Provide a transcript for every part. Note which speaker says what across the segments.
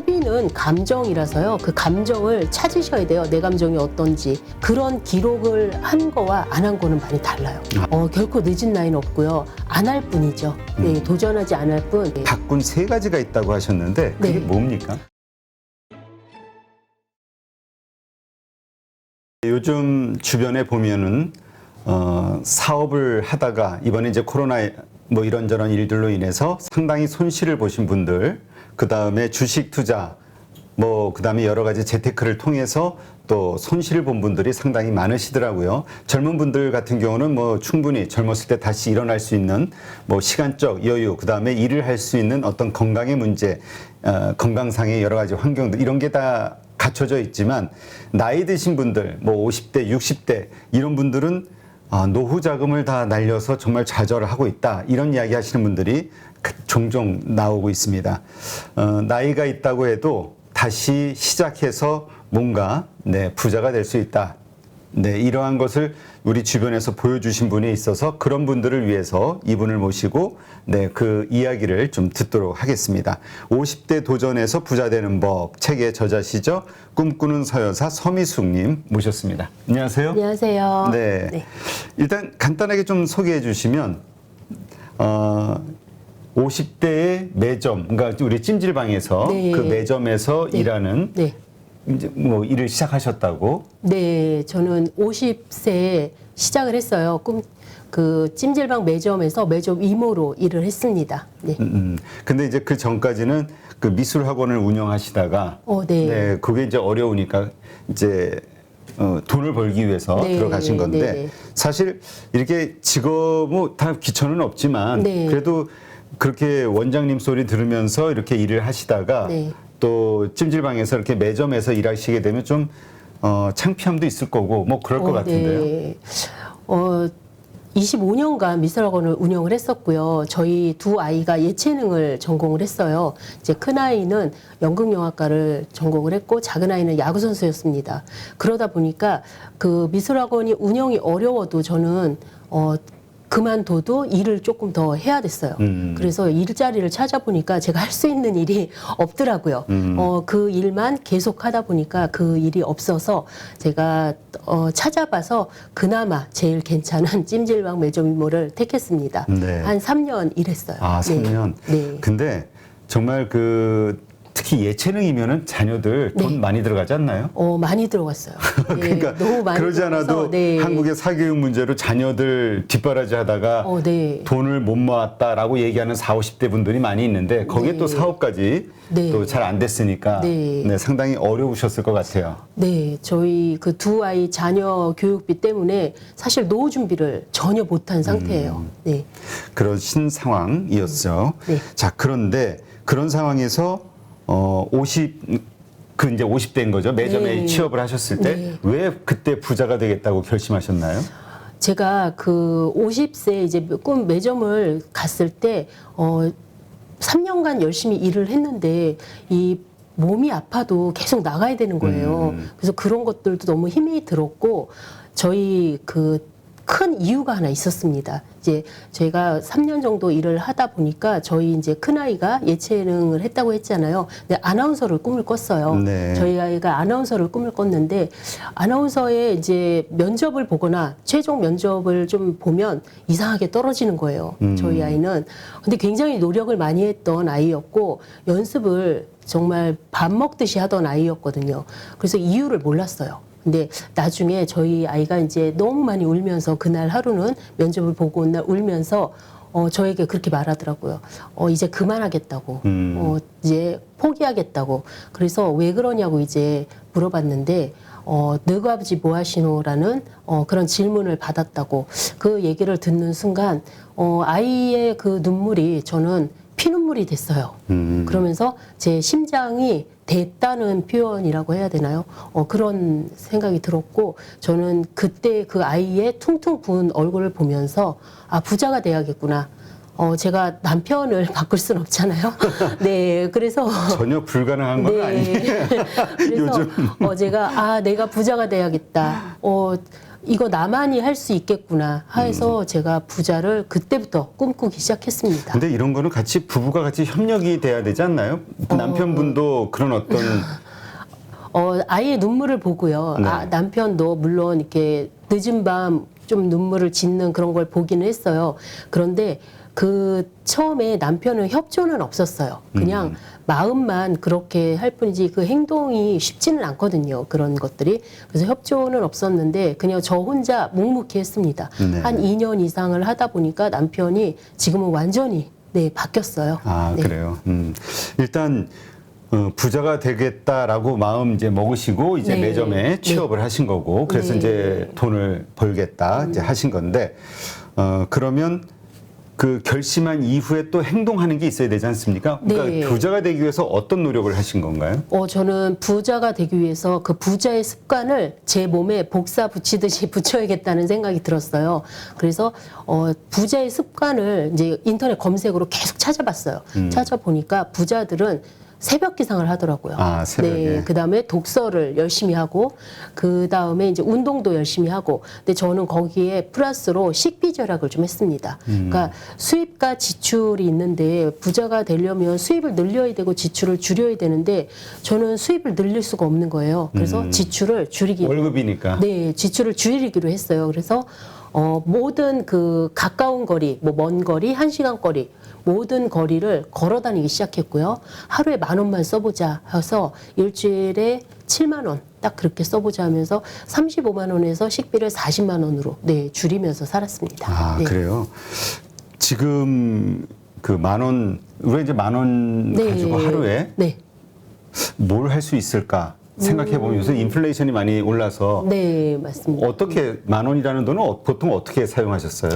Speaker 1: 소비는 감정이라서요. 그 감정을 찾으셔야 돼요. 내 감정이 어떤지. 그런 기록을 한 거와 안 한 거는 많이 달라요. 결코 늦은 나이는 없고요. 안 할 뿐이죠. 네, 도전하지 않을 뿐. 네.
Speaker 2: 바꾼 세 가지가 있다고 하셨는데 그게
Speaker 1: 네.
Speaker 2: 뭡니까? 요즘 주변에 보면은 사업을 하다가 이번에 이제 코로나 뭐 이런저런 일들로 인해서 상당히 손실을 보신 분들, 그 다음에 주식 투자, 뭐 그 다음에 여러 가지 재테크를 통해서 또 손실을 본 분들이 상당히 많으시더라고요. 젊은 분들 같은 경우는 뭐 충분히 젊었을 때 다시 일어날 수 있는 뭐 시간적 여유, 그 다음에 일을 할 수 있는 어떤 건강의 문제, 건강상의 여러 가지 환경들 이런 게 다 갖춰져 있지만 나이 드신 분들, 뭐 50대, 60대 이런 분들은 노후 자금을 다 날려서 정말 좌절을 하고 있다. 이런 이야기 하시는 분들이 종종 나오고 있습니다. 나이가 있다고 해도 다시 시작해서 뭔가 부자가 될 수 있다. 이러한 것을 우리 주변에서 보여주신 분이 있어서 그런 분들을 위해서 이분을 모시고 그 이야기를 좀 듣도록 하겠습니다. 50대 도전에서 부자 되는 법 책의 저자시죠. 꿈꾸는 서여사 서미숙님 모셨습니다. 안녕하세요.
Speaker 1: 안녕하세요.
Speaker 2: 네. 일단 간단하게 좀 소개해 주시면 50대의 매점, 그러니까 우리 찜질방에서
Speaker 1: 네.
Speaker 2: 그 매점에서
Speaker 1: 네.
Speaker 2: 일하는
Speaker 1: 네.
Speaker 2: 이제 뭐 일을 시작하셨다고?
Speaker 1: 네, 저는 50세에 시작을 했어요. 그 찜질방 매점에서 매점 이모로 일을 했습니다. 네.
Speaker 2: 근데 이제 그 전까지는 그 미술 학원을 운영하시다가
Speaker 1: 네.
Speaker 2: 그게 이제 어려우니까 이제 돈을 벌기 위해서
Speaker 1: 네,
Speaker 2: 들어가신 건데
Speaker 1: 네.
Speaker 2: 사실 이렇게 직업은 다 기초는 없지만
Speaker 1: 네.
Speaker 2: 그래도 그렇게 원장님 소리 들으면서 이렇게 일을 하시다가
Speaker 1: 네.
Speaker 2: 또 찜질방에서 이렇게 매점에서 일하시게 되면 좀 창피함도 있을 거고 뭐 그럴 것 같은데요.
Speaker 1: 네. 25년간 미술학원을 운영을 했었고요. 저희 두 아이가 예체능을 전공을 했어요. 이제 큰 아이는 연극영화과를 전공을 했고 작은 아이는 야구선수였습니다. 그러다 보니까 그 미술학원이 운영이 어려워도 저는 그만둬도 일을 조금 더 해야 됐어요. 그래서 일자리를 찾아보니까 제가 할 수 있는 일이 없더라고요. 그 일만 계속 하다 보니까 그 일이 없어서 제가 찾아봐서 그나마 제일 괜찮은 찜질방 매점 이모를 택했습니다.
Speaker 2: 네.
Speaker 1: 한 3년 일했어요.
Speaker 2: 아, 3년?
Speaker 1: 네.
Speaker 2: 근데 정말 특히 예체능이면은 자녀들 돈
Speaker 1: 네.
Speaker 2: 많이 들어가지 않나요?
Speaker 1: 많이 들어갔어요. 네,
Speaker 2: 그러니까
Speaker 1: 너무 많이
Speaker 2: 그러지
Speaker 1: 들어가서,
Speaker 2: 않아도
Speaker 1: 네.
Speaker 2: 한국의 사교육 문제로 자녀들 뒷바라지 하다가
Speaker 1: 네.
Speaker 2: 돈을 못 모았다라고 얘기하는 40, 50대 분들이 많이 있는데 거기에
Speaker 1: 네.
Speaker 2: 또 사업까지
Speaker 1: 네.
Speaker 2: 또 잘 안 됐으니까
Speaker 1: 네.
Speaker 2: 상당히 어려우셨을 것 같아요.
Speaker 1: 네, 저희 그 두 아이 자녀 교육비 때문에 사실 노후 준비를 전혀 못한 상태예요. 네.
Speaker 2: 그러신 상황이었죠.
Speaker 1: 네.
Speaker 2: 자, 그런데 그런 상황에서 이제 50대인 거죠. 매점에
Speaker 1: 네.
Speaker 2: 취업을 하셨을 때 왜 그때 부자가 되겠다고 결심하셨나요?
Speaker 1: 제가 그 50세 이제 꿈 매점을 갔을 때 3년간 열심히 일을 했는데 이 몸이 아파도 계속 나가야 되는 거예요. 그래서 그런 것들도 너무 힘이 들었고 저희 그 큰 이유가 하나 있었습니다. 이제 제가 3년 정도 일을 하다 보니까 저희 이제 큰아이가 예체능을 했다고 했잖아요. 근데 아나운서를 꿈을 꿨어요.
Speaker 2: 네.
Speaker 1: 저희 아이가 아나운서를 꿈을 꿨는데 아나운서에 이제 면접을 보거나 최종 면접을 좀 보면 이상하게 떨어지는 거예요. 저희 아이는. 근데 굉장히 노력을 많이 했던 아이였고 연습을 정말 밥 먹듯이 하던 아이였거든요. 그래서 이유를 몰랐어요. 근데 나중에 저희 아이가 이제 너무 많이 울면서 그날 하루는 면접을 보고 온 날 울면서 저에게 그렇게 말하더라고요. 이제 그만하겠다고. 이제 포기하겠다고. 그래서 왜 그러냐고 이제 물어봤는데 너희 아버지 뭐 하시노라는 그런 질문을 받았다고. 그 얘기를 듣는 순간 아이의 그 눈물이 저는 피눈물이 됐어요. 그러면서 제 심장이 됐다는 표현이라고 해야 되나요? 그런 생각이 들었고 저는 그때 그 아이의 퉁퉁 부은 얼굴을 보면서 아 부자가 돼야겠구나. 제가 남편을 바꿀 순 없잖아요. 네, 그래서
Speaker 2: 전혀 불가능한 건 아니에요.
Speaker 1: 그래서
Speaker 2: 요즘
Speaker 1: 제가 내가 부자가 돼야겠다. 이거 나만이 할 수 있겠구나 해서 제가 부자를 그때부터 꿈꾸기 시작했습니다.
Speaker 2: 근데 이런 거는 같이 부부가 같이 협력이 돼야 되지 않나요? 남편분도 그런 어떤
Speaker 1: 아이의 눈물을 보고요.
Speaker 2: 네.
Speaker 1: 남편도 물론 이렇게 늦은 밤 좀 눈물을 짓는 그런 걸 보기는 했어요. 그런데 그 처음에 남편은 협조는 없었어요. 그냥 마음만 그렇게 할 뿐이지 그 행동이 쉽지는 않거든요. 그런 것들이. 그래서 협조는 없었는데 그냥 저 혼자 묵묵히 했습니다.
Speaker 2: 네.
Speaker 1: 한 2년 이상을 하다 보니까 남편이 지금은 완전히 바뀌었어요.
Speaker 2: 아,
Speaker 1: 네.
Speaker 2: 그래요. 일단 부자가 되겠다라고 마음 이제 먹으시고 이제
Speaker 1: 네.
Speaker 2: 매점에 취업을 하신 거고 그래서
Speaker 1: 네.
Speaker 2: 이제 돈을 벌겠다 이제 하신 건데 그러면 그 결심한 이후에 또 행동하는 게 있어야 되지 않습니까? 그러니까
Speaker 1: 네.
Speaker 2: 부자가 되기 위해서 어떤 노력을 하신 건가요?
Speaker 1: 저는 부자가 되기 위해서 그 부자의 습관을 제 몸에 복사 붙이듯이 붙여야겠다는 생각이 들었어요. 그래서 부자의 습관을 이제 인터넷 검색으로 계속 찾아봤어요. 찾아보니까 부자들은 새벽 기상을 하더라고요.
Speaker 2: 아, 새벽에.
Speaker 1: 네, 그다음에 독서를 열심히 하고 그다음에 이제 운동도 열심히 하고. 근데 저는 거기에 플러스로 식비 절약을 좀 했습니다. 그러니까 수입과 지출이 있는데 부자가 되려면 수입을 늘려야 되고 지출을 줄여야 되는데 저는 수입을 늘릴 수가 없는 거예요. 그래서 지출을 줄이기
Speaker 2: 월급이니까.
Speaker 1: 네, 지출을 줄이기로 했어요. 그래서 모든 그 가까운 거리, 뭐 먼 거리, 1시간 거리 모든 거리를 걸어 다니기 시작했고요. 하루에 10,000원만 써보자 해서 일주일에 7만 원 딱 그렇게 써보자 하면서 35만 원에서 식비를 40만 원으로 줄이면서 살았습니다.
Speaker 2: 아,
Speaker 1: 네.
Speaker 2: 그래요. 지금 그 10,000원, 왜 이제 10,000원
Speaker 1: 네.
Speaker 2: 가지고 하루에
Speaker 1: 네.
Speaker 2: 뭘 할 수 있을까 생각해 보면 요새 인플레이션이 많이 올라서
Speaker 1: 네, 맞습니다.
Speaker 2: 어떻게 10,000원이라는 돈은 보통 어떻게 사용하셨어요?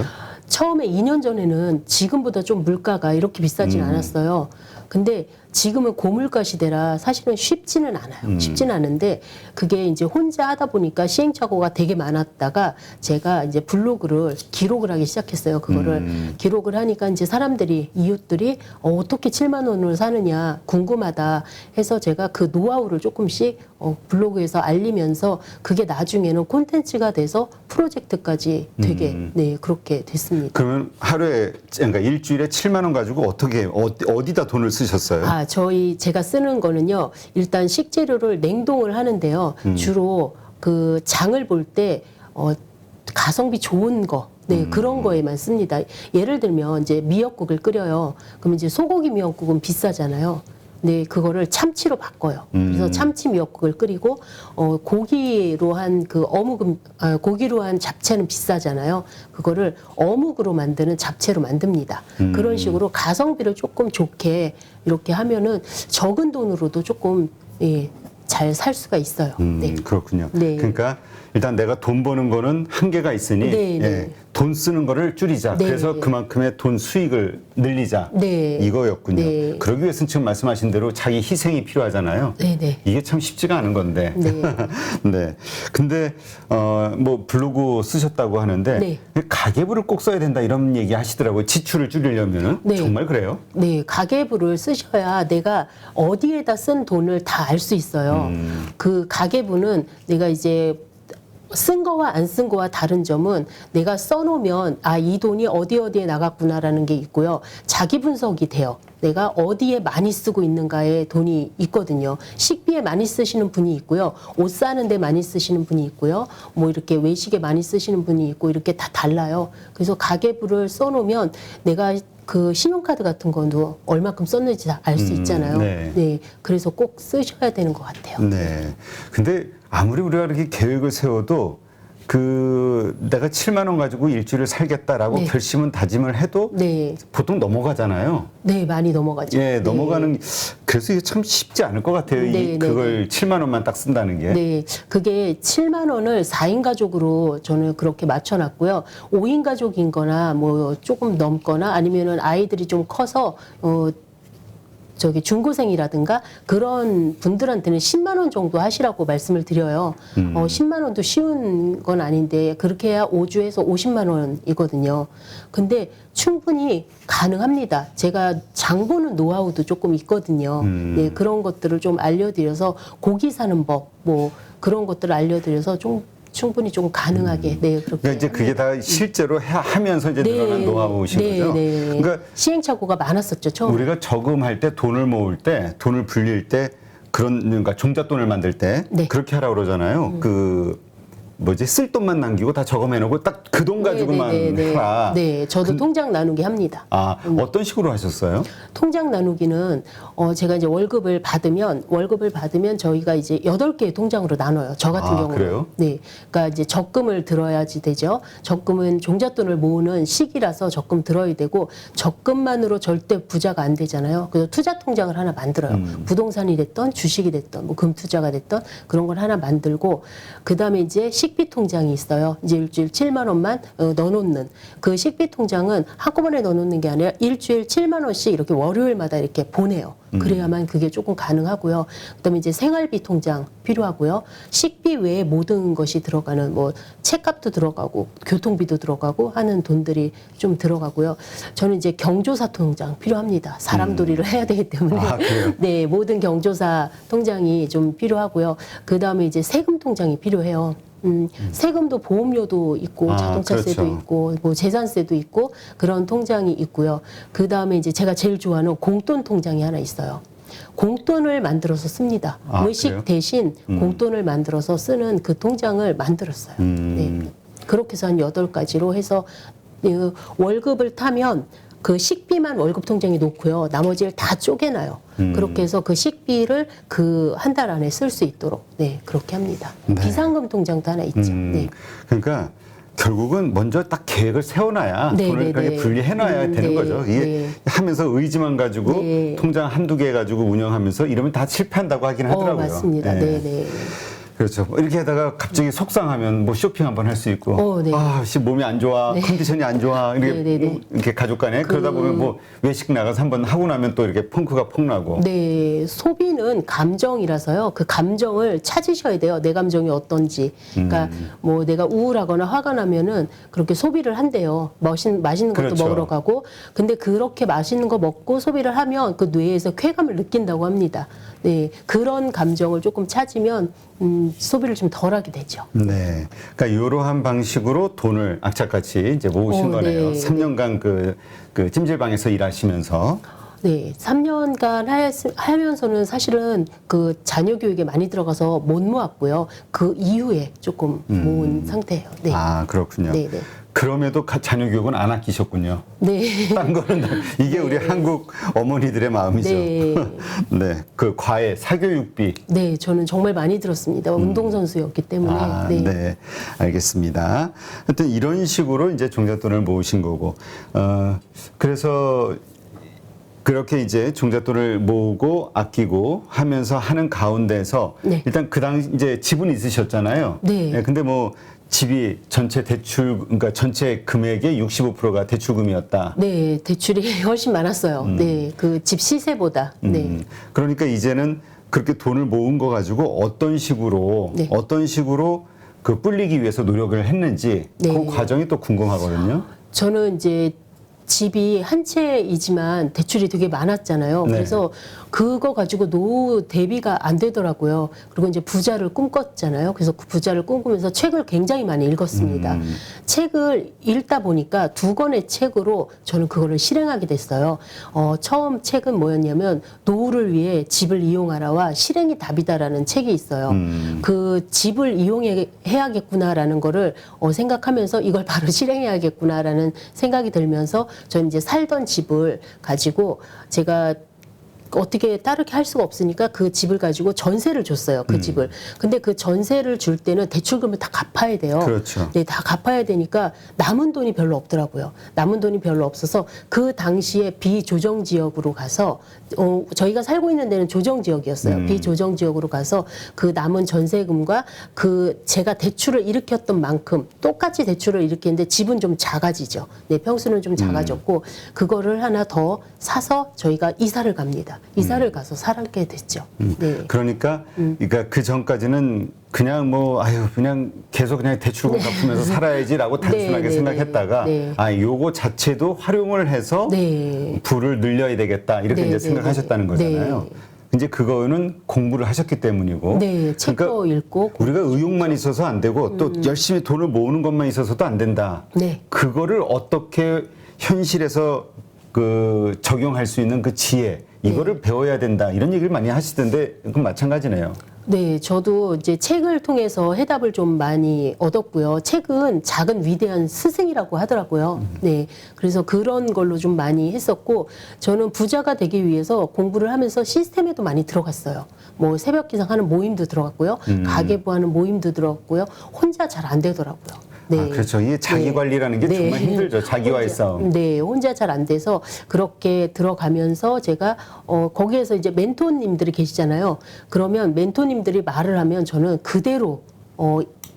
Speaker 1: 처음에 2년 전에는 지금보다 좀 물가가 이렇게 비싸진 않았어요. 근데 지금은 고물가 시대라 사실은 쉽지는 않아요. 쉽지는 않은데 그게 이제 혼자 하다 보니까 시행착오가 되게 많았다가 제가 이제 블로그를 기록을 하기 시작했어요. 그거를 기록을 하니까 이제 사람들이 이웃들이 어떻게 7만 원을 사느냐 궁금하다 해서 제가 그 노하우를 조금씩 블로그에서 알리면서 그게 나중에는 콘텐츠가 돼서 프로젝트까지 되게 그렇게 됐습니다.
Speaker 2: 그러면 하루에 그러니까 일주일에 7만 원 가지고 어떻게 어디다 돈을 쓰셨어요?
Speaker 1: 제가 쓰는 거는요. 일단 식재료를 냉동을 하는데요. 주로 그 장을 볼 때 가성비 좋은 거 그런 거에만 씁니다. 예를 들면 이제 미역국을 끓여요. 그럼 이제 소고기 미역국은 비싸잖아요. 네, 그거를 참치로 바꿔요. 그래서 참치 미역국을 끓이고 고기로 한 그 고기로 한 잡채는 비싸잖아요. 그거를 어묵으로 만드는 잡채로 만듭니다. 그런 식으로 가성비를 조금 좋게 이렇게 하면은 적은 돈으로도 조금 잘 살 수가 있어요. 네.
Speaker 2: 그렇군요.
Speaker 1: 네.
Speaker 2: 그러니까 일단 내가 돈 버는 거는 한계가 있으니
Speaker 1: 네, 네.
Speaker 2: 돈 쓰는 거를 줄이자.
Speaker 1: 네.
Speaker 2: 그래서 그만큼의 돈 수익을 늘리자.
Speaker 1: 네.
Speaker 2: 이거였군요.
Speaker 1: 네.
Speaker 2: 그러기 위해서는 지금 말씀하신 대로 자기 희생이 필요하잖아요.
Speaker 1: 네, 네.
Speaker 2: 이게 참 쉽지가 않은 건데.
Speaker 1: 네.
Speaker 2: 네. 근데 뭐 블로그 쓰셨다고 하는데
Speaker 1: 네.
Speaker 2: 가계부를 꼭 써야 된다 이런 얘기 하시더라고요. 지출을 줄이려면은
Speaker 1: 네.
Speaker 2: 정말 그래요?
Speaker 1: 네, 가계부를 쓰셔야 내가 어디에다 쓴 돈을 다 알 수 있어요. 그 가계부는 내가 이제 쓴 거와 안 쓴 거와 다른 점은 내가 써놓으면 이 돈이 어디에 나갔구나라는 게 있고요. 자기 분석이 돼요. 내가 어디에 많이 쓰고 있는가에 돈이 있거든요. 식비에 많이 쓰시는 분이 있고요. 옷 사는데 많이 쓰시는 분이 있고요. 뭐 이렇게 외식에 많이 쓰시는 분이 있고 이렇게 다 달라요. 그래서 가계부를 써놓으면 내가 그 신용카드 같은 것도 얼마큼 썼는지 다 알 수 있잖아요.
Speaker 2: 네.
Speaker 1: 그래서 꼭 쓰셔야 되는 것 같아요.
Speaker 2: 네. 근데 아무리 우리가 이렇게 계획을 세워도 내가 7만 원 가지고 일주일을 살겠다라고
Speaker 1: 네.
Speaker 2: 결심은 다짐을 해도
Speaker 1: 네,
Speaker 2: 보통 넘어가잖아요.
Speaker 1: 네, 많이 넘어가죠.
Speaker 2: 예,
Speaker 1: 네.
Speaker 2: 넘어가는 그래서 이게 참 쉽지 않을 것 같아요.
Speaker 1: 네,
Speaker 2: 그걸 7만 원만 딱 쓴다는 게.
Speaker 1: 네, 그게 7만 원을 4인 가족으로 저는 그렇게 맞춰놨고요. 5인 가족인 거나 뭐 조금 넘거나 아니면은 아이들이 좀 커서 중고생이라든가 그런 분들한테는 10만 원 정도 하시라고 말씀을 드려요. 10만 원도 쉬운 건 아닌데 그렇게 해야 5주에서 50만 원이거든요. 근데 충분히 가능합니다. 제가 장 보는 노하우도 조금 있거든요. 네, 그런 것들을 좀 알려드려서 고기 사는 법, 뭐 그런 것들을 알려드려서 좀 충분히 좀 가능하게 네 그렇게.
Speaker 2: 그러니까 이제 그게 다 실제로 하면서 이제 늘어난 노하우신 거죠.
Speaker 1: 네.
Speaker 2: 그러니까
Speaker 1: 시행착오가 많았었죠. 처음.
Speaker 2: 우리가 저금할 때 돈을 모을 때 돈을 불릴 때 그런 그러니까 종잣돈을 만들 때
Speaker 1: 네.
Speaker 2: 그렇게 하라고 그러잖아요. 그 뭐지 쓸 돈만 남기고 다 저금해 놓고 딱 그 돈 가지고만 해라.
Speaker 1: 네, 저도 통장 나누기 합니다.
Speaker 2: 아, 어떤 식으로 하셨어요?
Speaker 1: 통장 나누기는 제가 이제 월급을 받으면 저희가 이제 8개의 통장으로 나눠요. 저 같은 경우는.
Speaker 2: 그래요?
Speaker 1: 네. 그러니까 이제 적금을 들어야지 되죠. 적금은 종잣돈을 모으는 시기라서 적금 들어야 되고 적금만으로 절대 부자가 안 되잖아요. 그래서 투자 통장을 하나 만들어요. 부동산이 됐던 주식이 됐던 뭐 금투자가 됐던 그런 걸 하나 만들고 그다음에 이제 식비 통장이 있어요. 이제 일주일 7만 원만 넣어놓는 그 식비 통장은 한꺼번에 넣어놓는 게 아니라 일주일 7만 원씩 이렇게 월요일마다 이렇게 보내요. 그래야만 그게 조금 가능하고요. 그다음에 이제 생활비 통장 필요하고요. 식비 외에 모든 것이 들어가는 뭐 책값도 들어가고 교통비도 들어가고 하는 돈들이 좀 들어가고요. 저는 이제 경조사 통장 필요합니다. 사람돌이를 해야 되기 때문에 네 모든 경조사 통장이 좀 필요하고요. 그다음에 이제 세금 통장이 필요해요. 세금도 보험료도 있고 자동차세도
Speaker 2: 그렇죠.
Speaker 1: 있고 뭐 재산세도 있고 그런 통장이 있고요. 그 다음에 이제 제가 제일 좋아하는 공돈 통장이 하나 있어요. 공돈을 만들어서 씁니다. 외식
Speaker 2: 그래요?
Speaker 1: 대신 공돈을 만들어서 쓰는 그 통장을 만들었어요. 네. 그렇게 해서 한 8가지로 해서 월급을 타면 그 식비만 월급 통장에 놓고요. 나머지를 다 쪼개놔요. 그렇게 해서 그 식비를 그 한 달 안에 쓸 수 있도록 네 그렇게 합니다.
Speaker 2: 네.
Speaker 1: 비상금 통장도 하나 있죠. 네.
Speaker 2: 그러니까 결국은 먼저 딱 계획을 세워놔야 돈을 그렇게 분리해놔야 되는 거죠. 이게 하면서 의지만 가지고 통장 한두 개 가지고 운영하면서 이러면 다 실패한다고 하긴 하더라고요.
Speaker 1: 맞습니다. 네.
Speaker 2: 그렇죠. 이렇게 하다가 갑자기 속상하면 뭐 쇼핑 한번 할 수 있고, 몸이 안 좋아, 컨디션이 안 좋아, 이렇게 가족 간에 그러다 보면 뭐 외식 나가서 한번 하고 나면 또 이렇게 펑크가 폭나고.
Speaker 1: 네, 소비는 감정이라서요. 그 감정을 찾으셔야 돼요. 내 감정이 어떤지. 그러니까 뭐 내가 우울하거나 화가 나면은 그렇게 소비를 한대요. 맛있는 것도
Speaker 2: 그렇죠.
Speaker 1: 먹으러 가고. 근데 그렇게 맛있는 거 먹고 소비를 하면 그 뇌에서 쾌감을 느낀다고 합니다. 네, 그런 감정을 조금 찾으면 소비를 좀 덜하게 되죠.
Speaker 2: 네, 그러니까 이러한 방식으로 돈을 악착같이 이제 모으신 거네요. 3년간 그 찜질방에서 일하시면서.
Speaker 1: 네, 3년간 하면서는 사실은 그 자녀 교육에 많이 들어가서 못 모았고요. 그 이후에 조금 모은 상태예요. 네.
Speaker 2: 아, 그렇군요.
Speaker 1: 네.
Speaker 2: 그럼에도 자녀 교육은 안 아끼셨군요.
Speaker 1: 네.
Speaker 2: 딴 거는 이게 우리 한국 어머니들의 마음이죠.
Speaker 1: 네.
Speaker 2: 네, 그 과외 사교육비.
Speaker 1: 네, 저는 정말 많이 들었습니다. 운동선수였기 때문에.
Speaker 2: 네, 알겠습니다. 하여튼 이런 식으로 이제 종잣돈을 모으신 거고, 그래서 그렇게 이제 종잣돈을 모으고 아끼고 하면서 하는 가운데서 일단 그 당시 이제 집은 있으셨잖아요.
Speaker 1: 네.
Speaker 2: 근데 뭐 집이 전체 대출, 그러니까 전체 금액의 65%가 대출금이었다.
Speaker 1: 네, 대출이 훨씬 많았어요. 네, 그 집 시세보다. 네.
Speaker 2: 그러니까 이제는 그렇게 돈을 모은 거 가지고 어떤 식으로 그 불리기 위해서 노력을 했는지 그 과정이 또 궁금하거든요.
Speaker 1: 저는 이제 집이 한 채이지만 대출이 되게 많았잖아요. 그래서 그거 가지고 노후 대비가 안 되더라고요. 그리고 이제 부자를 꿈꿨잖아요. 그래서 그 부자를 꿈꾸면서 책을 굉장히 많이 읽었습니다. 책을 읽다 보니까 2권의 책으로 저는 그거를 실행하게 됐어요. 처음 책은 뭐였냐면 노후를 위해 집을 이용하라와 실행이 답이다라는 책이 있어요. 그 집을 이용해야겠구나라는 거를 생각하면서 이걸 바로 실행해야겠구나라는 생각이 들면서 저는 이제 살던 집을 가지고 제가 어떻게 다르게 할 수가 없으니까 그 집을 가지고 전세를 줬어요. 그 집을. 근데 그 전세를 줄 때는 대출금을 다 갚아야 돼요.
Speaker 2: 그렇죠.
Speaker 1: 네, 다 갚아야 되니까 남은 돈이 별로 없더라고요. 남은 돈이 별로 없어서 그 당시에 비조정 지역으로 가서 저희가 살고 있는 데는 조정 지역이었어요. 비조정 지역으로 가서 그 남은 전세금과 그 제가 대출을 일으켰던 만큼 똑같이 대출을 일으켰는데 집은 좀 작아지죠. 네, 평수는 좀 작아졌고 그거를 하나 더 사서 저희가 이사를 갑니다. 이사를 가서 살게 됐죠. 네.
Speaker 2: 그러니까 그 전까지는 그냥 그냥 계속 그냥 대출금 갚으면서 살아야지라고 단순하게 생각했다가 요거 자체도 활용을 해서 부를 늘려야 되겠다 이렇게 이제 생각하셨다는 거잖아요. 이제 그거는 공부를 하셨기 때문이고.
Speaker 1: 네, 책도 읽고.
Speaker 2: 우리가 의욕만 있어서 안 되고 또 열심히 돈을 모으는 것만 있어서도 안 된다.
Speaker 1: 네.
Speaker 2: 그거를 어떻게 현실에서 그 적용할 수 있는 그 지혜 이거를 배워야 된다. 이런 얘기를 많이 하시던데 그건 마찬가지네요.
Speaker 1: 네, 저도 이제 책을 통해서 해답을 좀 많이 얻었고요. 책은 작은 위대한 스승이라고 하더라고요. 네, 그래서 그런 걸로 좀 많이 했었고, 저는 부자가 되기 위해서 공부를 하면서 시스템에도 많이 들어갔어요. 뭐 새벽 기상하는 모임도 들어갔고요, 가계부하는 모임도 들어갔고요. 혼자 잘 안 되더라고요. 네.
Speaker 2: 아, 그렇죠. 이게 자기 관리라는 게 정말 힘들죠. 자기와의 싸움.
Speaker 1: 네, 혼자 잘 안 돼서 그렇게 들어가면서 제가 거기에서 이제 멘토님들이 계시잖아요. 그러면 멘토님들이 말을 하면 저는 그대로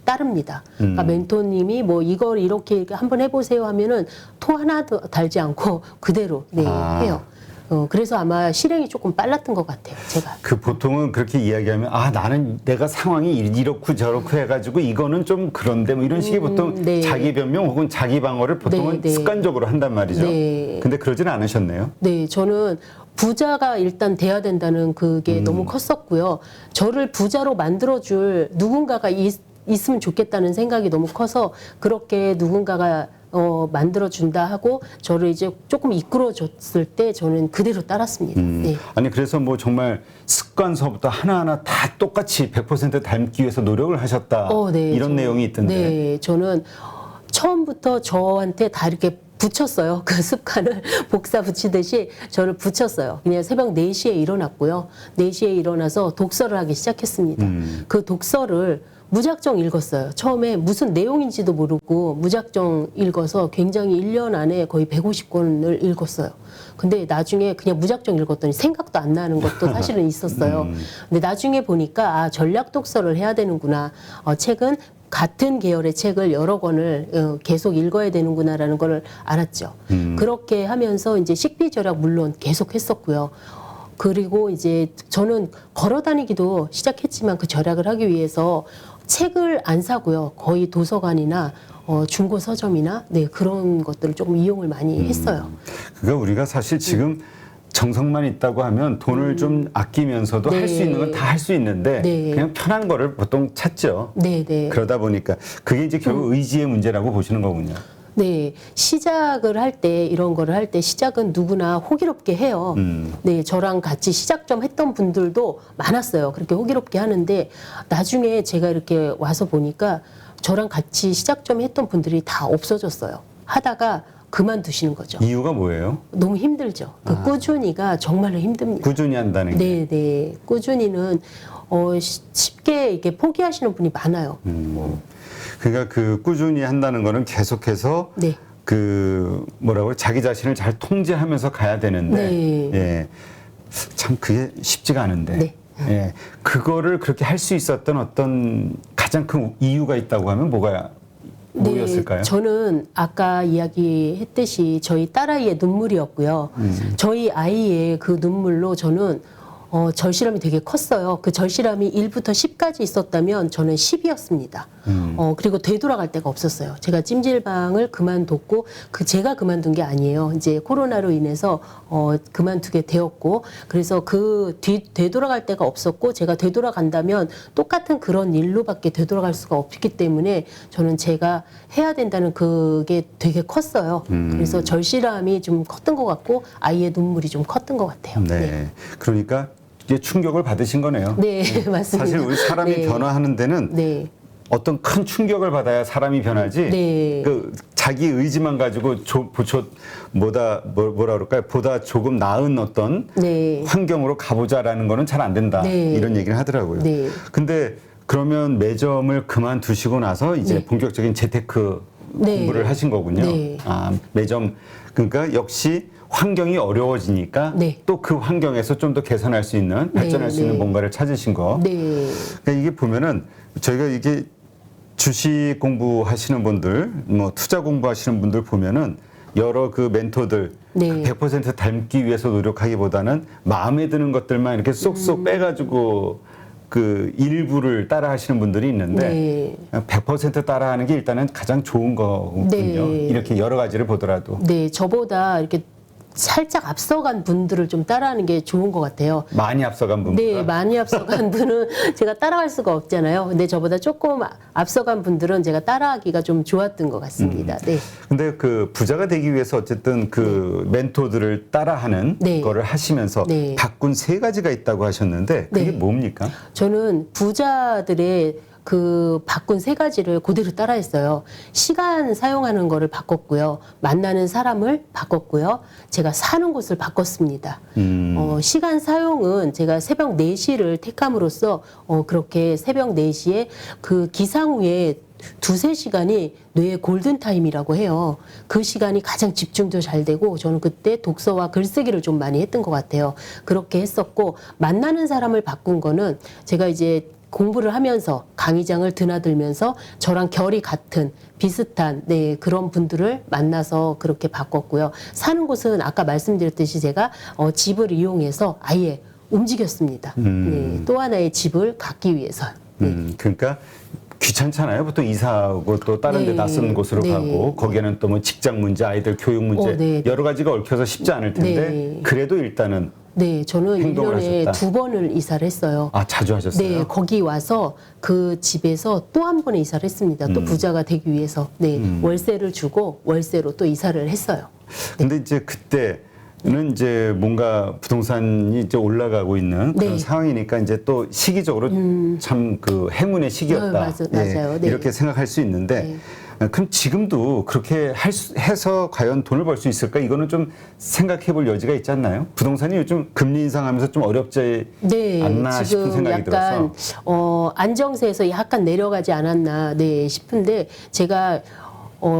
Speaker 1: 따릅니다. 그러니까 멘토님이 뭐 이걸 이렇게 한번 해보세요 하면은 토 하나도 달지 않고 그대로 해요. 그래서 아마 실행이 조금 빨랐던 것 같아요, 제가.
Speaker 2: 그 보통은 그렇게 이야기하면 아 나는 내가 상황이 이렇고 저렇고 해가지고 이거는 좀 그런데 뭐 이런 식의 보통
Speaker 1: 네.
Speaker 2: 자기 변명 혹은 자기 방어를 보통은
Speaker 1: 네.
Speaker 2: 습관적으로 한단 말이죠.
Speaker 1: 네.
Speaker 2: 근데 그러지는 않으셨네요.
Speaker 1: 네, 저는 부자가 일단 돼야 된다는 그게 너무 컸었고요. 저를 부자로 만들어줄 누군가가 있으면 좋겠다는 생각이 너무 커서 그렇게 누군가가 만들어준다 하고 저를 이제 조금 이끌어줬을 때 저는 그대로 따랐습니다. 네.
Speaker 2: 아니 그래서 뭐 정말 습관서부터 하나하나 다 똑같이 100% 닮기 위해서 노력을 하셨다.
Speaker 1: 네,
Speaker 2: 이런 내용이 있던데.
Speaker 1: 네, 저는 처음부터 저한테 다 이렇게 붙였어요. 그 습관을 복사 붙이듯이 저를 붙였어요. 그냥 새벽 4시에 일어났고요. 4시에 일어나서 독서를 하기 시작했습니다. 그 독서를 무작정 읽었어요. 처음에 무슨 내용인지도 모르고 무작정 읽어서 굉장히 1년 안에 거의 150권을 읽었어요. 근데 나중에 그냥 무작정 읽었더니 생각도 안 나는 것도 사실은 있었어요. 근데 나중에 보니까 아, 전략 독서를 해야 되는구나. 책은 같은 계열의 책을 여러 권을 계속 읽어야 되는구나라는 걸 알았죠. 그렇게 하면서 이제 식비절약 물론 계속 했었고요. 그리고 이제 저는 걸어 다니기도 시작했지만 그 절약을 하기 위해서 책을 안 사고요. 거의 도서관이나 중고 서점이나 그런 것들을 조금 이용을 많이 했어요.
Speaker 2: 그러니까 우리가 사실 지금 정성만 있다고 하면 돈을 좀 아끼면서도 할 수 있는 건 다 할 수 있는데 그냥 편한 거를 보통 찾죠. 그러다 보니까 그게 이제 결국 의지의 문제라고 보시는 거군요.
Speaker 1: 네, 시작을 할 때 이런 거를 할 때 시작은 누구나 호기롭게 해요. 네, 저랑 같이 시작 좀 했던 분들도 많았어요. 그렇게 호기롭게 하는데 나중에 제가 이렇게 와서 보니까 저랑 같이 시작 좀 했던 분들이 다 없어졌어요. 하다가 그만두시는 거죠.
Speaker 2: 이유가 뭐예요?
Speaker 1: 너무 힘들죠. 그 꾸준히가 정말로 힘듭니다.
Speaker 2: 꾸준히 한다는 게.
Speaker 1: 네. 꾸준히는 쉽게 이렇게 포기하시는 분이 많아요.
Speaker 2: 그러니까 그 꾸준히 한다는 거는 계속해서 그 뭐라고 자기 자신을 잘 통제하면서 가야 되는데 예. 참 그게 쉽지가 않은데 예. 그거를 그렇게 할 수 있었던 어떤 가장 큰 이유가 있다고 하면 뭐였을까요?
Speaker 1: 저는 아까 이야기했듯이 저희 딸아이의 눈물이었고요. 저희 아이의 그 눈물로 저는 절실함이 되게 컸어요. 그 절실함이 1부터 10까지 있었다면 저는 10이었습니다. 그리고 되돌아갈 데가 없었어요. 제가 찜질방을 그만뒀고 제가 그만둔 게 아니에요. 이제 코로나로 인해서 그만두게 되었고 그래서 되돌아갈 데가 없었고 제가 되돌아간다면 똑같은 그런 일로밖에 되돌아갈 수가 없기 때문에 저는 제가 해야 된다는 그게 되게 컸어요. 그래서 절실함이 좀 컸던 것 같고 아이의 눈물이 좀 컸던 것 같아요.
Speaker 2: 네. 그러니까 이제 충격을 받으신 거네요.
Speaker 1: 네, 맞습니다.
Speaker 2: 사실 우리 사람이 변화하는 데는 어떤 큰 충격을 받아야 사람이 변하지. 그 자기 의지만 가지고 뭐라 그럴까요? 보다 조금 나은 어떤 환경으로 가보자라는 거는 잘 안 된다. 이런 얘기를 하더라고요. 근데 그러면 매점을 그만두시고 나서 이제 본격적인 재테크 공부를 하신 거군요. 아, 매점 그러니까 역시 환경이 어려워지니까 또 그 환경에서 좀 더 개선할 수 있는 발전할 수 있는 뭔가를 찾으신 거. 그러니까 이게 보면은 저희가 이게 주식 공부하시는 분들, 뭐 투자 공부하시는 분들 보면은 여러 그 멘토들 100% 닮기 위해서 노력하기보다는 마음에 드는 것들만 이렇게 쏙쏙 빼가지고 그 일부를 따라하시는 분들이 있는데 100% 따라하는 게 일단은 가장 좋은 거군요. 이렇게 여러 가지를 보더라도.
Speaker 1: 저보다 이렇게 살짝 앞서간 분들을 좀 따라하는 게 좋은 것 같아요.
Speaker 2: 많이 앞서간 분보다.
Speaker 1: 네, 많이 앞서간 분은 제가 따라갈 수가 없잖아요. 근데 저보다 조금 앞서간 분들은 제가 따라하기가 좀 좋았던 것 같습니다. 네.
Speaker 2: 근데 그 부자가 되기 위해서 어쨌든 그 멘토들을 따라하는
Speaker 1: 네.
Speaker 2: 거를 하시면서
Speaker 1: 네.
Speaker 2: 바꾼 세 가지가 있다고 하셨는데 그게
Speaker 1: 네.
Speaker 2: 뭡니까?
Speaker 1: 저는 부자들의 그 바꾼 세 가지를 그대로 따라했어요. 시간 사용하는 거를 바꿨고요. 만나는 사람을 바꿨고요. 제가 사는 곳을 바꿨습니다. 시간 사용은 제가 새벽 4시를 택함으로써 그렇게 새벽 4시에 그 기상 후에 2-3시간이 뇌의 골든타임이라고 해요. 그 시간이 가장 집중도 잘 되고 저는 그때 독서와 글쓰기를 좀 많이 했던 것 같아요. 그렇게 했었고 만나는 사람을 바꾼 거는 제가 이제 공부를 하면서 강의장을 드나들면서 저랑 결이 같은 비슷한 그런 분들을 만나서 그렇게 바꿨고요. 사는 곳은 아까 말씀드렸듯이 제가 집을 이용해서 아예 움직였습니다. 네, 또 하나의 집을 갖기 위해서.
Speaker 2: 그러니까 귀찮잖아요. 보통 이사하고 또 다른 데
Speaker 1: 네.
Speaker 2: 낯선 곳으로
Speaker 1: 네.
Speaker 2: 가고 거기에는 또 뭐 직장 문제, 아이들 교육 문제
Speaker 1: 네.
Speaker 2: 여러 가지가 얽혀서 쉽지 않을 텐데
Speaker 1: 네.
Speaker 2: 그래도 일단은
Speaker 1: 네, 저는
Speaker 2: 행동을
Speaker 1: 1년에
Speaker 2: 하셨다.
Speaker 1: 2번을 이사를 했어요.
Speaker 2: 자주 하셨어요?
Speaker 1: 네, 거기 와서 그 집에서 또 한 번의 이사를 했습니다. 또 부자가 되기 위해서. 네, 월세를 주고 월세로 또 이사를 했어요.
Speaker 2: 근데 이제 그때는 이제 뭔가 부동산이 이제 올라가고 있는 그런
Speaker 1: 네.
Speaker 2: 상황이니까 이제 또 시기적으로 참 그 행운의 시기였다.
Speaker 1: 맞아요. 네.
Speaker 2: 이렇게 생각할 수 있는데 그럼 지금도 그렇게 해서 과연 돈을 벌 수 있을까? 이거는 좀 생각해 볼 여지가 있지 않나요? 부동산이 요즘 금리 인상하면서 좀 어렵지 않나 싶은
Speaker 1: 지금
Speaker 2: 생각이
Speaker 1: 약간
Speaker 2: 들어서.
Speaker 1: 안정세에서 약간 내려가지 않았나 싶은데 제가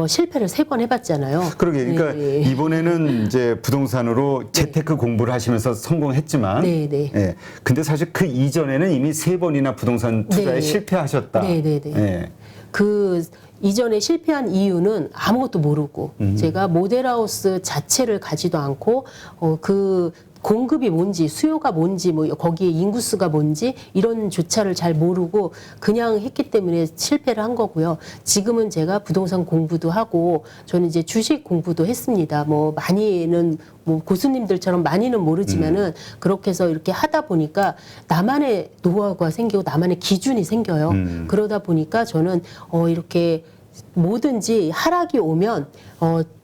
Speaker 1: 실패를 3번 해봤잖아요.
Speaker 2: 그러게, 그러니까
Speaker 1: 네.
Speaker 2: 이번에는 이제 부동산으로 재테크 공부를 하시면서 성공했지만,
Speaker 1: 네.
Speaker 2: 예. 근데 사실 그 이전에는 이미 3번이나 부동산 투자에
Speaker 1: 네.
Speaker 2: 실패하셨다.
Speaker 1: 네.
Speaker 2: 예.
Speaker 1: 그 이전에 실패한 이유는 아무것도 모르고 제가 모델하우스 자체를 가지도 않고 그 공급이 뭔지 수요가 뭔지 뭐 거기에 인구수가 뭔지 이런 조차를 잘 모르고 그냥 했기 때문에 실패를 한 거고요. 지금은 제가 부동산 공부도 하고 저는 이제 주식 공부도 했습니다. 뭐 많이는 뭐 고수님들처럼 많이는 모르지만은 그렇게 해서 이렇게 하다 보니까 나만의 노하우가 생기고 나만의 기준이 생겨요. 그러다 보니까 저는 이렇게 뭐든지 하락이 오면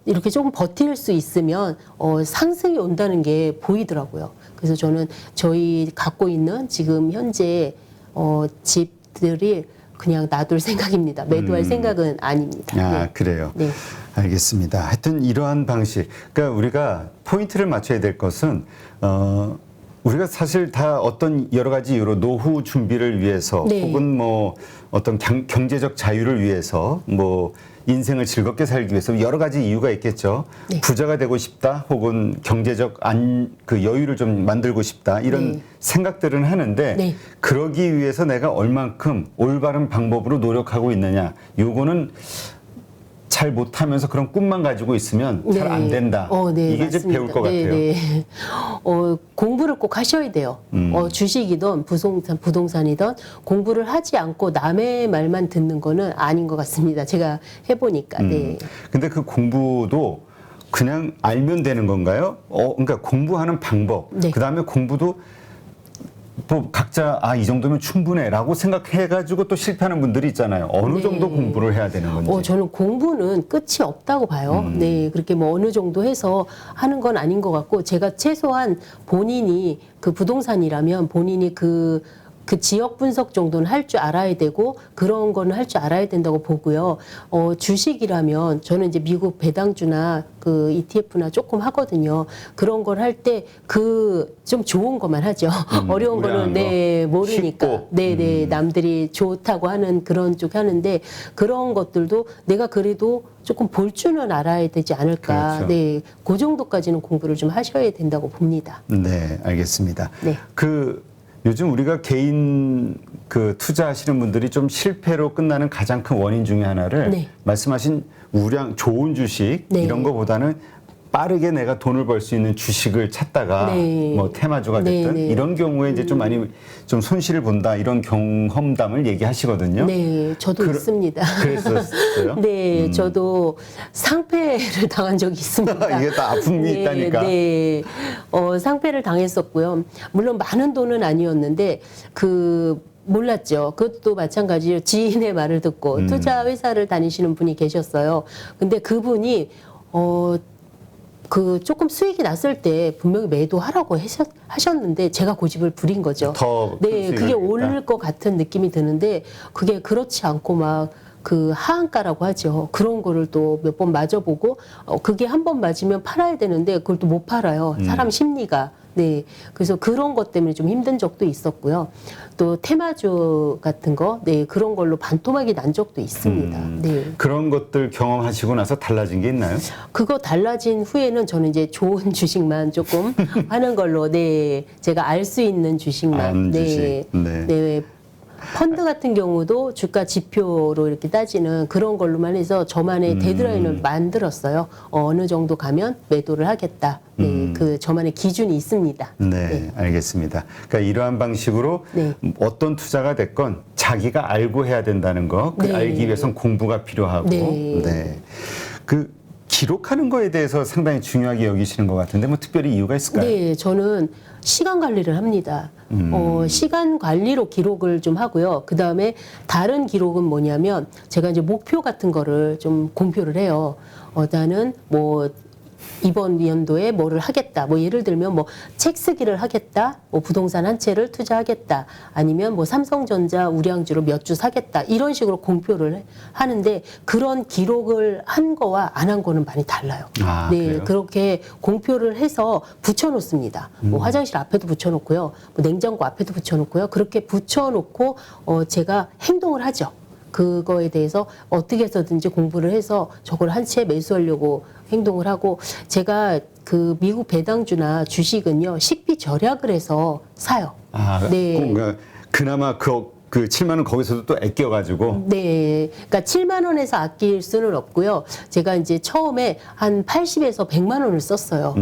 Speaker 1: 이렇게 조금 버틸 수 있으면 상승이 온다는 게 보이더라고요. 그래서 저는 저희 갖고 있는 지금 현재 집들이 그냥 놔둘 생각입니다. 매도할 생각은 아닙니다. 네.
Speaker 2: 그래요.
Speaker 1: 네.
Speaker 2: 알겠습니다. 하여튼 이러한 방식, 그러니까 우리가 포인트를 맞춰야 될 것은 우리가 사실 다 어떤 여러 가지 이유로 노후 준비를 위해서
Speaker 1: 네.
Speaker 2: 혹은 뭐 어떤 경제적 자유를 위해서 뭐 인생을 즐겁게 살기 위해서 여러 가지 이유가 있겠죠.
Speaker 1: 네.
Speaker 2: 부자가 되고 싶다 혹은 경제적 그 여유를 좀 만들고 싶다 이런
Speaker 1: 네.
Speaker 2: 생각들은 하는데
Speaker 1: 네.
Speaker 2: 그러기 위해서 내가 얼만큼 올바른 방법으로 노력하고 있느냐 요거는 잘 못하면서 그런 꿈만 가지고 있으면 잘 안 된다. 이게 이제 배울 것 같아요.
Speaker 1: 네. 공부를 꼭 하셔야 돼요. 주식이든 부동산이든 공부를 하지 않고 남의 말만 듣는 거는 아닌 것 같습니다. 제가 해보니까. 네.
Speaker 2: 근데 그 공부도 그냥 알면 되는 건가요? 그러니까 공부하는 방법.
Speaker 1: 네.
Speaker 2: 그 다음에 공부도 뭐 각자 이 정도면 충분해라고 생각해가지고 또 실패하는 분들이 있잖아요. 어느
Speaker 1: 네.
Speaker 2: 정도 공부를 해야 되는 건지.
Speaker 1: 저는 공부는 끝이 없다고 봐요. 네, 그렇게 뭐 어느 정도 해서 하는 건 아닌 것 같고, 제가 최소한 본인이 그 부동산이라면 본인이 그 지역 분석 정도는 할 줄 알아야 되고 그런 거는 할 줄 알아야 된다고 보고요. 주식이라면 저는 이제 미국 배당주나 그 ETF나 조금 하거든요. 그런 걸 할 때 그 좀 좋은 것만 하죠. 어려운 거는 모르니까.
Speaker 2: 쉽고.
Speaker 1: 남들이 좋다고 하는 그런 쪽 하는데 그런 것들도 내가 그래도 조금 볼 줄은 알아야 되지 않을까.
Speaker 2: 그렇죠.
Speaker 1: 네, 그 정도까지는 공부를 좀 하셔야 된다고 봅니다.
Speaker 2: 네, 알겠습니다.
Speaker 1: 네.
Speaker 2: 요즘 우리가 개인 그 투자하시는 분들이 좀 실패로 끝나는 가장 큰 원인 중에 하나를
Speaker 1: 네.
Speaker 2: 말씀하신 좋은 주식
Speaker 1: 네.
Speaker 2: 이런 거보다는 빠르게 내가 돈을 벌 수 있는 주식을 찾다가
Speaker 1: 네.
Speaker 2: 뭐 테마주가 됐든
Speaker 1: 네, 네.
Speaker 2: 이런 경우에 이제 좀 많이 좀 손실을 본다 이런 경험담을 얘기하시거든요.
Speaker 1: 네, 저도 있습니다.
Speaker 2: 그랬었어요?
Speaker 1: 네, 저도 상패를 당한 적이 있습니다.
Speaker 2: 이게 또 아픔이 있다니까.
Speaker 1: 네, 상패를 당했었고요. 물론 많은 돈은 아니었는데 몰랐죠. 그것도 마찬가지로 지인의 말을 듣고 투자 회사를 다니시는 분이 계셨어요. 근데 그분이 조금 수익이 났을 때 분명히 매도하라고 하셨는데 제가 고집을 부린 거죠.
Speaker 2: 더
Speaker 1: 네,
Speaker 2: 큰
Speaker 1: 그게
Speaker 2: 수익을
Speaker 1: 오를 것 같은 느낌이 드는데 그게 그렇지 않고 막 하한가라고 하죠. 그런 거를 또 몇 번 맞아보고 그게 한 번 맞으면 팔아야 되는데 그걸 또 못 팔아요. 사람 심리가. 네. 그래서 그런 것 때문에 좀 힘든 적도 있었고요. 또 테마주 같은 거, 네. 그런 걸로 반토막이 난 적도 있습니다. 네.
Speaker 2: 그런 것들 경험하시고 나서 달라진 게 있나요?
Speaker 1: 그거 달라진 후에는 저는 이제 좋은 주식만 조금 하는 걸로, 네. 제가 알 수 있는 주식만. 네.
Speaker 2: 주식. 네.
Speaker 1: 네. 펀드 같은 경우도 주가 지표로 이렇게 따지는 그런 걸로만 해서 저만의 데드라인을 만들었어요. 어느 정도 가면 매도를 하겠다. 네, 저만의 기준이 있습니다.
Speaker 2: 네, 알겠습니다. 그러니까 이러한 방식으로
Speaker 1: 네.
Speaker 2: 어떤 투자가 됐건 자기가 알고 해야 된다는 거, 그
Speaker 1: 네.
Speaker 2: 알기 위해선 공부가 필요하고,
Speaker 1: 네.
Speaker 2: 그 기록하는 거에 대해서 상당히 중요하게 여기시는 것 같은데, 뭐 특별히 이유가 있을까요?
Speaker 1: 네, 저는 시간 관리를 합니다. 시간 관리로 기록을 좀 하고요. 그 다음에 다른 기록은 뭐냐면 제가 이제 목표 같은 거를 좀 공표를 해요. 나는 뭐 이번 연도에 뭐를 하겠다. 뭐 예를 들면 뭐 책 쓰기를 하겠다. 뭐 부동산 한 채를 투자하겠다. 아니면 뭐 삼성전자 우량주로 몇 주 사겠다. 이런 식으로 공표를 하는데 그런 기록을 한 거와 안 한 거는 많이 달라요.
Speaker 2: 아,
Speaker 1: 네,
Speaker 2: 그래요?
Speaker 1: 그렇게 공표를 해서 붙여놓습니다. 뭐 화장실 앞에도 붙여놓고요. 뭐 냉장고 앞에도 붙여놓고요. 그렇게 붙여놓고 제가 행동을 하죠. 그거에 대해서 어떻게 해서든지 공부를 해서 저걸 한 채 매수하려고 행동을 하고 제가 그 미국 배당주나 주식은요 식비 절약을 해서 사요.
Speaker 2: 아,
Speaker 1: 네.
Speaker 2: 그러니까 그나마 그 7만 원 거기서도 또 아껴가지고.
Speaker 1: 네. 그러니까 7만 원에서 아낄 수는 없고요. 제가 이제 처음에 한 80에서 100만 원을 썼어요.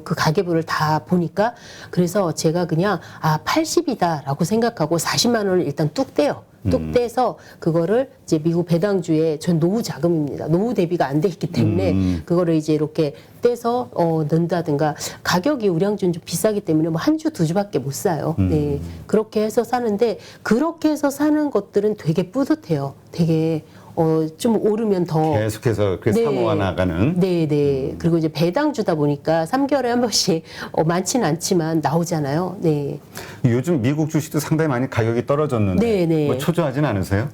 Speaker 1: 그 가계부를 다 보니까. 그래서 제가 그냥 80이다라고 생각하고 40만 원을 일단 뚝 떼요. 뚝 떼서 그거를 이제 미국 배당주에 전 노후 자금입니다. 노후 대비가 안 돼 있기 때문에 그거를 이제 이렇게 떼서 넣는다든가 가격이 우량주는 좀 비싸기 때문에 뭐 한 주, 두 주밖에 못 사요. 네. 그렇게 해서 사는데 그렇게 해서 사는 것들은 되게 뿌듯해요. 되게 좀 오르면 더
Speaker 2: 계속해서 그
Speaker 1: 네.
Speaker 2: 사모아 나가는.
Speaker 1: 네. 그리고 이제 배당 주다 보니까 3개월에 한 번씩 많지는 않지만 나오잖아요. 네.
Speaker 2: 요즘 미국 주식도 상당히 많이 가격이 떨어졌는데
Speaker 1: 네, 네.
Speaker 2: 뭐 초조하진 않으세요?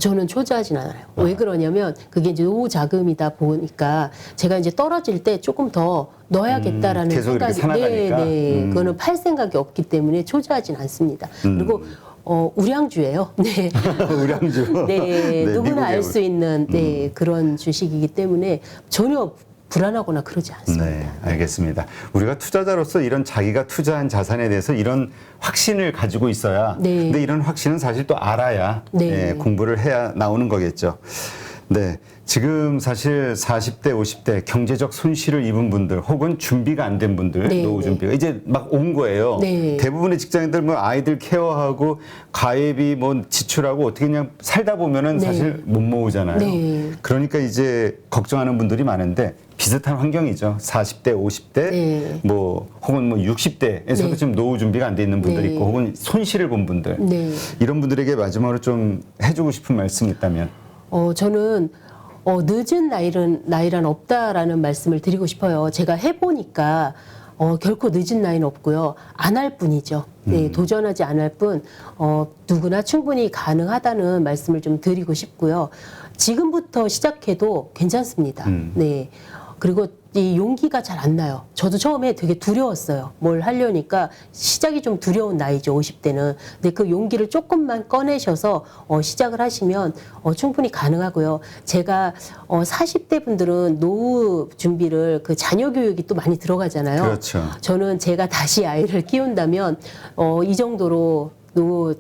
Speaker 1: 저는 초조하진 않아요. 왜 그러냐면 그게 이제 노후 자금이다 보니까 제가 이제 떨어질 때 조금 더 넣어야겠다라는
Speaker 2: 계속 이렇게
Speaker 1: 생각이
Speaker 2: 살아가니까.
Speaker 1: 네. 그거는 팔 생각이 없기 때문에 초조하진 않습니다. 그리고 우량주예요. 네.
Speaker 2: 우량주.
Speaker 1: 네. 누구나
Speaker 2: 미국의
Speaker 1: 알 수 있는 그런 주식이기 때문에 전혀 불안하거나 그러지 않습니다.
Speaker 2: 네, 알겠습니다. 우리가 투자자로서 이런 자기가 투자한 자산에 대해서 이런 확신을 가지고 있어야.
Speaker 1: 네.
Speaker 2: 근데 이런 확신은 사실 또 알아야
Speaker 1: 네.
Speaker 2: 공부를 해야 나오는 거겠죠. 네. 지금 사실 40대, 50대 경제적 손실을 입은 분들 혹은 준비가 안 된 분들,
Speaker 1: 네,
Speaker 2: 노후 준비가 이제 막 온 거예요.
Speaker 1: 네.
Speaker 2: 대부분의 직장인들 뭐 아이들 케어하고 가회비 뭐 지출하고 어떻게 그냥 살다 보면은
Speaker 1: 네.
Speaker 2: 사실 못 모으잖아요.
Speaker 1: 네.
Speaker 2: 그러니까 이제 걱정하는 분들이 많은데 비슷한 환경이죠. 40대, 50대,
Speaker 1: 네.
Speaker 2: 뭐 혹은 뭐 60대에서도
Speaker 1: 네.
Speaker 2: 지금 노후 준비가 안 돼 있는 분들이
Speaker 1: 네.
Speaker 2: 있고 혹은 손실을 본 분들
Speaker 1: 네.
Speaker 2: 이런 분들에게 마지막으로 좀 해주고 싶은 말씀이 있다면.
Speaker 1: 저는 늦은 나이란 없다라는 말씀을 드리고 싶어요. 제가 해보니까 결코 늦은 나이는 없고요. 안 할 뿐이죠. 네, 도전하지 않을 뿐 누구나 충분히 가능하다는 말씀을 좀 드리고 싶고요. 지금부터 시작해도 괜찮습니다. 네. 그리고 이 용기가 잘 안 나요. 저도 처음에 되게 두려웠어요. 뭘 하려니까 시작이 좀 두려운 나이죠, 50대는. 근데 그 용기를 조금만 꺼내셔서 시작을 하시면 충분히 가능하고요. 제가 40대 분들은 노후 준비를 그 자녀 교육이 또 많이 들어가잖아요.
Speaker 2: 그렇죠.
Speaker 1: 저는 제가 다시 아이를 키운다면 이 정도로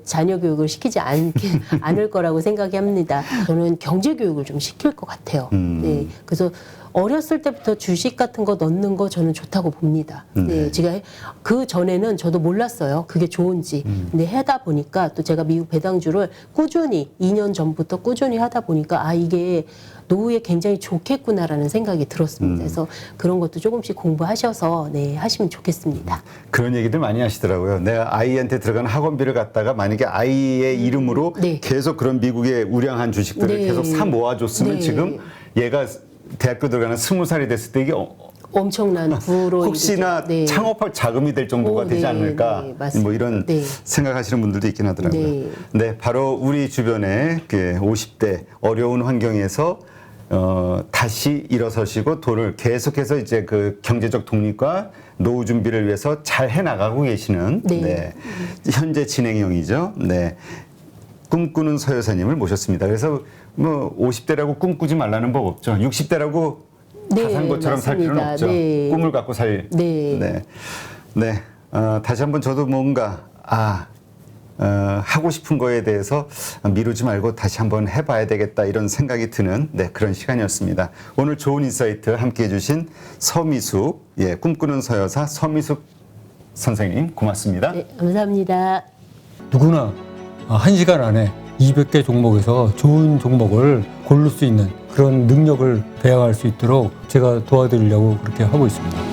Speaker 1: 자녀 교육을 시키지 않을 거라고 생각합니다. 저는 경제 교육을 좀 시킬 것 같아요. 네, 그래서 어렸을 때부터 주식 같은 거 넣는 거 저는 좋다고 봅니다. 네, 제가 그 전에는 저도 몰랐어요. 그게 좋은지. 근데 하다 보니까 또 제가 미국 배당주를 꾸준히 2년 전부터 꾸준히 하다 보니까 아 이게 노후에 굉장히 좋겠구나라는 생각이 들었습니다. 그래서 그런 것도 조금씩 공부하셔서 네, 하시면 좋겠습니다.
Speaker 2: 그런 얘기들 많이 하시더라고요. 내가 아이한테 들어가는 학원비를 갖다가 만약에 아이의 이름으로
Speaker 1: 네.
Speaker 2: 계속 그런 미국의 우량한 주식들을
Speaker 1: 네.
Speaker 2: 계속 사 모아줬으면
Speaker 1: 네.
Speaker 2: 지금 얘가 대학교 들어가는 20살이 됐을 때 이게
Speaker 1: 엄청난 부로
Speaker 2: 혹시나
Speaker 1: 이르게, 네.
Speaker 2: 창업할 자금이 될 정도가
Speaker 1: 오,
Speaker 2: 되지
Speaker 1: 네,
Speaker 2: 않을까
Speaker 1: 네, 맞습니다.
Speaker 2: 뭐 이런
Speaker 1: 네.
Speaker 2: 생각하시는 분들도 있긴 하더라고요.
Speaker 1: 네.
Speaker 2: 네, 바로 우리 주변에 그 50대 어려운 환경에서 다시 일어서시고 돈을 계속해서 이제 그 경제적 독립과 노후 준비를 위해서 잘 해나가고 계시는
Speaker 1: 네.
Speaker 2: 네, 현재 진행형이죠. 네. 꿈꾸는 서 여사님을 모셨습니다. 그래서 뭐 50대라고 꿈꾸지 말라는 법 없죠. 60대라고
Speaker 1: 네,
Speaker 2: 다 산 것처럼 살 필요는
Speaker 1: 맞습니다.
Speaker 2: 없죠.
Speaker 1: 네.
Speaker 2: 꿈을 갖고 살.
Speaker 1: 네.
Speaker 2: 네. 네. 다시 한번 저도 뭔가 하고 싶은 거에 대해서 미루지 말고 다시 한번 해봐야 되겠다 이런 생각이 드는 네, 그런 시간이었습니다. 오늘 좋은 인사이트 함께해 주신 서미숙, 꿈꾸는 서여사 서미숙 선생님 고맙습니다.
Speaker 1: 네, 감사합니다.
Speaker 3: 누구나 1시간 안에 200개 종목에서 좋은 종목을 고를 수 있는 그런 능력을 배양할 수 있도록 제가 도와드리려고 그렇게 하고 있습니다.